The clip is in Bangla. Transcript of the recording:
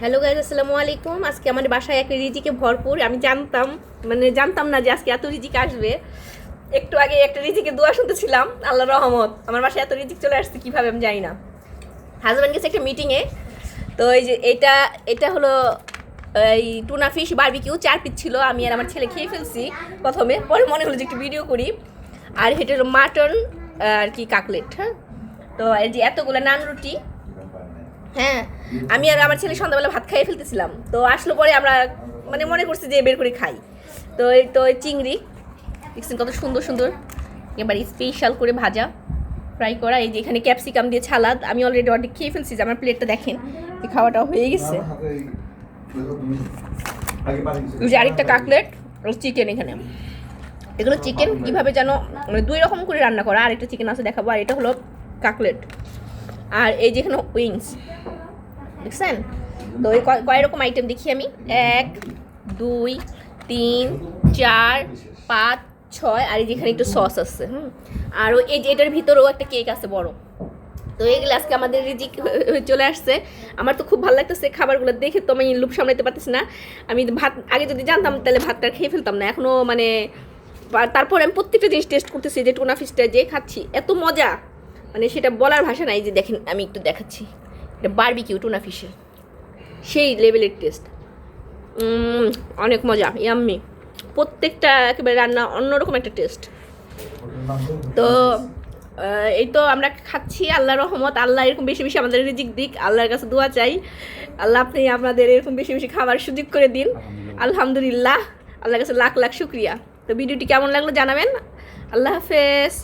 হ্যালো গাইজ, আসসালামু আলাইকুম। আজকে আমাদের বাসায় একটা রিজিকে ভরপুর। আমি জানতাম না যে আজকে এত রিজিক আসবে। একটু আগে একটা রিজিকে দোয়া শুনতেছিলাম, আল্লাহর রহমত আমার বাসায় এত রিজিক চলে আসছে কীভাবে আমি জানি না। হাজব্যান্ড গেছে একটা মিটিংয়ে, তো এই যে এটা এটা হলো এই টুনা ফিশ বারবিকিউ 4 পিস ছিল। আমি আর আমার ছেলে খেয়ে ফেলছি প্রথমে, পরে মনে হলো যে একটু ভিডিও করি। আর এটা হলো মাটন আর কি কাকলেট। হ্যাঁ, তো এই যে এতগুলো নান রুটি। হ্যাঁ, আমি আর আমার ছেলে সন্ধ্যাবেলা ভাত খাইয়ে ফেলতেছিলাম, তো আসলো পরে আমরা মনে করছি যে বের করে খাই। তো এই চিংড়ি দেখছেন কত সুন্দর সুন্দর, এবার স্পেশাল করে ভাজা ফ্রাই করা। এই যে এখানে ক্যাপসিকাম দিয়ে ছালাদ। আমি অলরেডি অর্ধেক খেয়ে ফেলছি, যে আমার প্লেটটা দেখেন, এই খাওয়াটা হয়ে গেছে। যে আরেকটা কাকলেট আর চিকেন। এখানে এগুলো চিকেন কীভাবে যেন দুই রকম করে রান্না করা। আর একটা চিকেন আছে দেখাবো। আর এটা হলো কাকলেট। আর এই যেখানে উইংস দেখছেন। তো এই কয় রকম আইটেম দেখি আমি। 1 2 3 4 5 6। আর এই যেখানে একটু সস আছে। আর এই যে এটার ভিতরেও একটা কেক আছে বড়। তো এইগুলো আজকে আমাদের রিজিক চলে আসছে। আমার তো খুব ভালো লাগতেছে খাবারগুলো দেখে, তো আমি লুপ সামলাতে পারতেছি না। আমি ভাত আগে যদি জানতাম তাহলে ভাতটা খেয়ে ফেলতাম না এখনও তারপরে আমি প্রত্যেকটা জিনিস টেস্ট করতেছি। যে টুনা ফিশটা যে খাচ্ছি এত মজা, সেটা বলার ভাষা নাই। যে দেখেন আমি একটু দেখাচ্ছি, এটা বারবিকিউ টুনা ফিশের সেই লেভেলের টেস্ট। অনেক মজা, ইয়াম্মি। প্রত্যেকটা একেবারে রান্না অন্যরকম একটা টেস্ট। তো এই তো আমরা খাচ্ছি, আল্লাহর রহমত। আল্লাহ এরকম বেশি বেশি আমাদের রিজিক দিক, আল্লাহর কাছে দোয়া চাই। আল্লাহ আপনি আপনাদের এরকম বেশি বেশি খাবার সুযোগ করে দিন। আলহামদুলিল্লাহ, আল্লাহর কাছে লাখ লাখ শুক্রিয়া। তো ভিডিওটি কেমন লাগলো জানাবেন। আল্লাহ হাফেজ।